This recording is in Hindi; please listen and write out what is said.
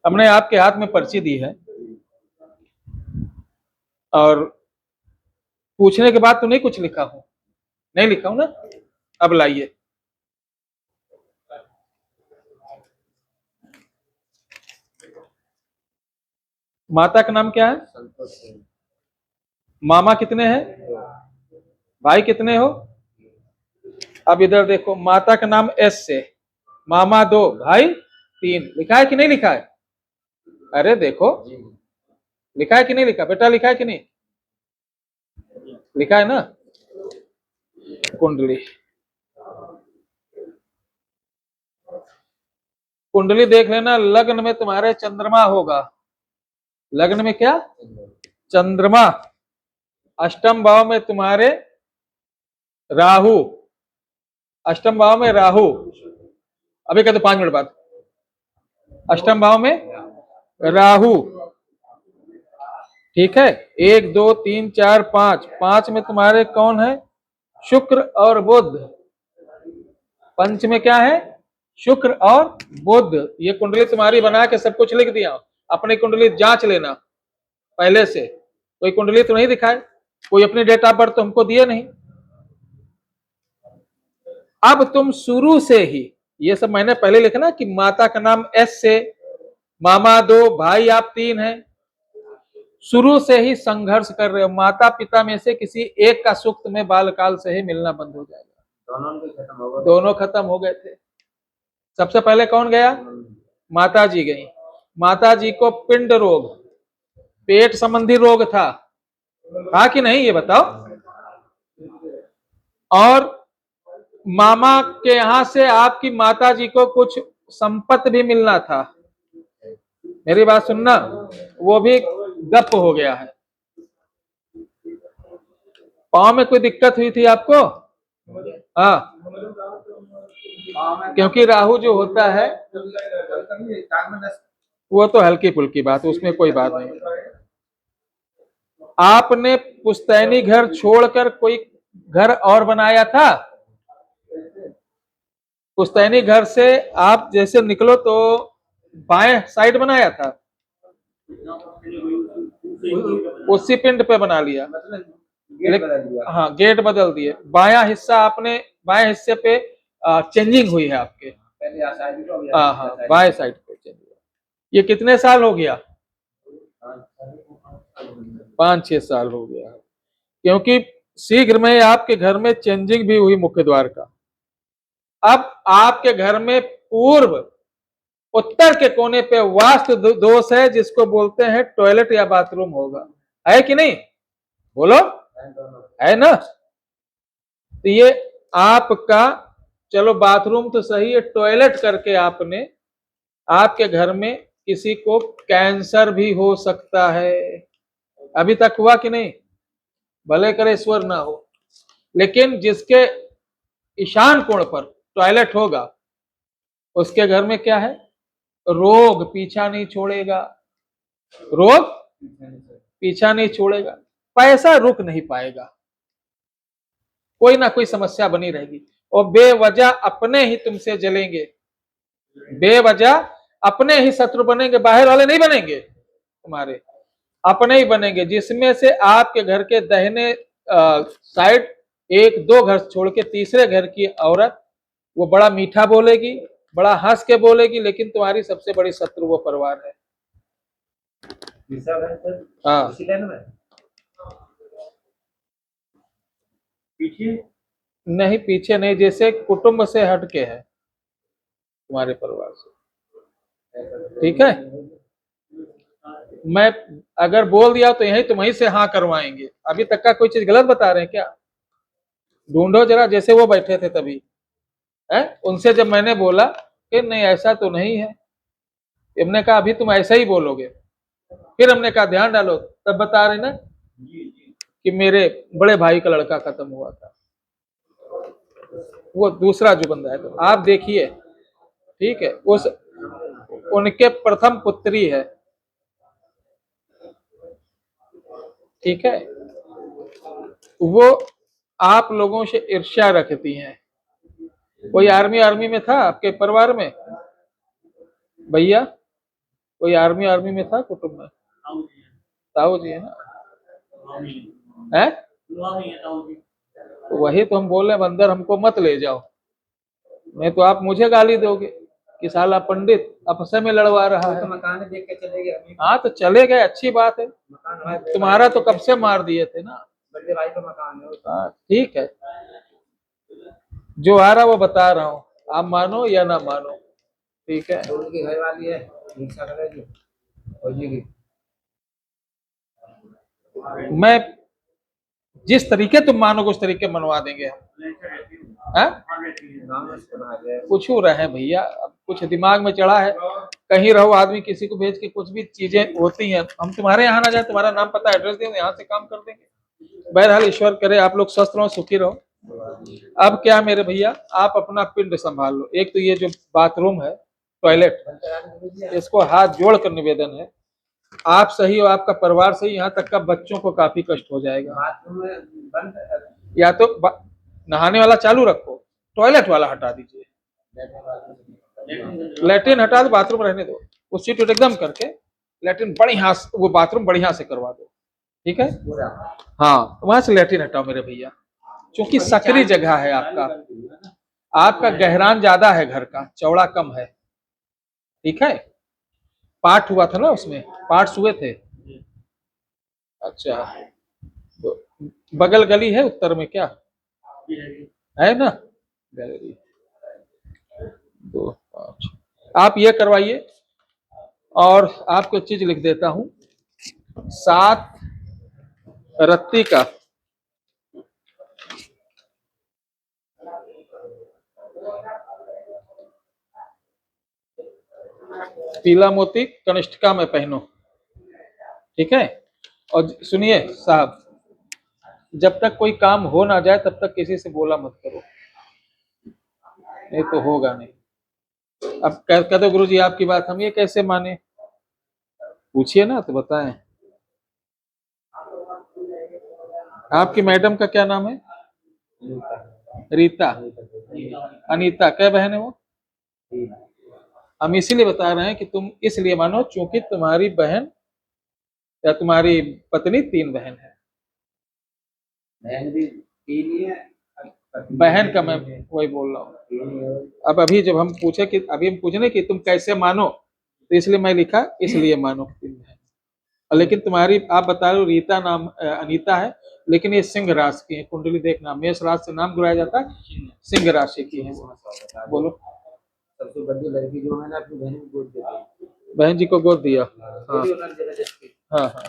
हमने आपके हाथ में पर्ची दी है और पूछने के बाद तो नहीं कुछ लिखा हूं, नहीं लिखा हूं ना। अब लाइए। माता का नाम क्या है? मामा कितने हैं? भाई कितने हो? अब इधर देखो, माता का नाम एस से, मामा 2, भाई 3। लिखा है कि नहीं लिखा है? अरे देखो, लिखा है कि नहीं लिखा बेटा? लिखा है कि नहीं? लिखा है ना। कुंडली, कुंडली देख लेना। लग्न में तुम्हारे चंद्रमा होगा। लग्न में क्या? चंद्रमा। अष्टम भाव में तुम्हारे राहु। अष्टम भाव में राहु। अभी कहते 5 मिनट बाद। अष्टम भाव में राहु। ठीक है। 1 2 3 4 5, 5 में तुम्हारे कौन है? शुक्र और बुध। पंच में क्या है? शुक्र और बुध। ये कुंडली तुम्हारी बना के सब कुछ लिख दिया। अपनी कुंडली जांच लेना पहले से। कोई कुंडली तो नहीं दिखाए, कोई अपनी डेट ऑफ बर्थ तो हमको दिए नहीं। अब तुम शुरू से ही ये सब मैंने पहले लिखा ना कि माता का नाम एस से, मामा 2, भाई आप 3 हैं। शुरू से ही संघर्ष कर रहे हो। माता पिता में से किसी एक का सुख तुम्हें बालकाल से ही मिलना बंद हो जाएगा। दोनों खत्म हो गए थे। सबसे पहले कौन गया? माता जी गई। माता जी को पिंड रोग, पेट संबंधी रोग था कि नहीं ये बताओ? और मामा के यहां से आपकी माता जी को कुछ संपत्ति भी मिलना था। मेरी बात सुनना, वो भी गप हो गया है। पांव में कोई दिक्कत हुई थी आपको? हाँ, क्योंकि राहु जो होता है वो तो हल्की फुल्की बात, उसमें कोई बात नहीं। आपने पुश्तैनी घर छोड़कर कोई घर और बनाया था? पुश्तैनी घर से आप जैसे निकलो तो बाएं साइड बनाया था, उसी पिंड पे बना लिया। हाँ, गेट बदल दिए। बायां हिस्सा आपने, बाएं हिस्से पे चेंजिंग हुई है आपके। हाँ हाँ, बाएं साइड पे चेंज हुआ। ये कितने साल हो गया? 5-6 साल हो गया। क्योंकि शीघ्र में आपके घर में चेंजिंग भी हुई मुख्य द्वार का। अब आपके घर में पूर्व उत्तर के कोने पे वास्तु दोष है, जिसको बोलते हैं टॉयलेट या बाथरूम होगा। है कि नहीं? बोलो, है ना? तो ये आपका, चलो बाथरूम तो सही है, टॉयलेट करके आपने, आपके घर में किसी को कैंसर भी हो सकता है। अभी तक हुआ कि नहीं? भले करे ईश्वर ना हो, लेकिन जिसके ईशान कोण पर टॉयलेट होगा उसके घर में क्या है? रोग पीछा नहीं छोड़ेगा। रोग पीछा नहीं छोड़ेगा। पैसा रुक नहीं पाएगा। कोई ना कोई समस्या बनी रहेगी और बेवजह अपने ही तुमसे जलेंगे। बेवजह अपने ही शत्रु बनेंगे, बाहर वाले नहीं बनेंगे, तुम्हारे अपने ही बनेंगे। जिसमें से आपके घर के दाहिने साइड 1-2 घर छोड़ के तीसरे घर की औरत, वो बड़ा मीठा बोलेगी, बड़ा हंस के बोलेगी, लेकिन तुम्हारी सबसे बड़ी शत्रु वो परिवार है। हाँ, पीछे नहीं, पीछे नहीं, जैसे कुटुंब से हटके है तुम्हारे परिवार से। ठीक है, मैं अगर बोल दिया तो यही तुम ही से हाँ करवाएंगे। अभी तक का कोई चीज गलत बता रहे हैं क्या? ढूंढो जरा, जैसे वो बैठे थे तभी है, उनसे जब मैंने बोला कि नहीं ऐसा तो नहीं है, हमने कहा अभी तुम ऐसा ही बोलोगे। फिर हमने कहा ध्यान डालो, तब बता रहे ना कि मेरे बड़े भाई का लड़का खत्म हुआ था। वो दूसरा जो बंदा है, तो आप देखिए, ठीक है, उस उनके प्रथम पुत्री है। ठीक है, वो आप लोगों से ईर्ष्या रखती हैं। कोई आर्मी में था आपके परिवार में? भैया कोई आर्मी आर्मी में था कुटुंब में? ताऊ जी है ना? है? तो वही तो हम बोल रहे हैं, अंदर हमको मत ले जाओ, नहीं तो आप मुझे गाली दोगे कि साला पंडित आपस में लड़वा रहा है। मकान देख के चले गए। हाँ तो चले गए, अच्छी बात है। तुम्हारा तो कब से मार दिए थे ना। बड़े भाई का मकान है। हाँ ठीक है, जो आ रहा वो बता रहा हूँ, आप मानो या ना मानो, ठीक है। उनकी घर वाली है रिक्शा करेगी फौजी की। मैं जिस तरीके तुम मानोगे उस तरीके मनवा देंगे हम। कुछ हो रहे हैं भैया, अब कुछ दिमाग में चढ़ा है, कहीं रहो आदमी किसी को भेज के कुछ भी चीजें होती हैं। हम तुम्हारे यहाँ ना जाए, तुम्हारा नाम पता एड्रेस दें, यहाँ से काम कर देंगे। बहरहाल ईश्वर करे आप लोग स्वस्थ रहो, सुखी रहो। अब क्या मेरे भैया, आप अपना पिंड संभाल लो। एक तो ये जो बाथरूम है, टॉयलेट, इसको हाथ जोड़ कर निवेदन है, आप सही हो, आपका परिवार सही, यहाँ तक का बच्चों को काफी कष्ट हो जाएगा। या तो नहाने वाला चालू रखो, टॉयलेट वाला हटा दीजिए। लैट्रिन हटा दो, बाथरूम रहने दो, उस सीट एकदम करके लैट्रिन बढ़िया, वो बाथरूम बढ़िया से करवा दो, ठीक है। हाँ वहां से लैट्रिन हटाओ मेरे भैया, क्योंकि सकरी जगह है आपका, आपका गहरान ज्यादा है, घर का चौड़ा कम है, ठीक है। पाठ हुआ था ना, उसमें पार्ट्स हुए थे। अच्छा, तो बगल गली है उत्तर में क्या है ना, गैलरी 2-5, आप ये करवाइए। और आपको चीज लिख देता हूं, 7 रत्ती का पीला मोती कनिष्ठिका में पहनो, ठीक है। और सुनिए साहब, जब तक कोई काम हो ना जाए तब तक किसी से बोला मत करो, नहीं तो होगा नहीं। अब कह दो गुरु जी आपकी बात हम ये कैसे माने, पूछिए ना तो बताएं। आपकी मैडम का क्या नाम है? रीता, अनीता, क्या बहन है वो? हम इसीलिए बता रहे हैं कि तुम इसलिए मानो क्योंकि तुम्हारी बहन या तुम्हारी पत्नी 3 बहन है। बहन भी 3 ही है, बहन का मैं वही बोल रहा हूँ। अब अभी जब हम पूछे कि अभी हम पूछने कि तुम कैसे मानो, तो इसलिए मैं लिखा इसलिए मानो 3 बहन। लेकिन तुम्हारी आप बता रहे हो रीता नाम अनीता है, लेकिन ये सिंह राशि की है, कुंडली देखना, मेष राशि से नाम गिराया जाता है, सिंह राशि की है। बोलो। सबसे बड़ी लड़की जो है ना अपनी बहन को गोद देती है। बहन जी को गोद दिया। हाँ हाँ हाँ।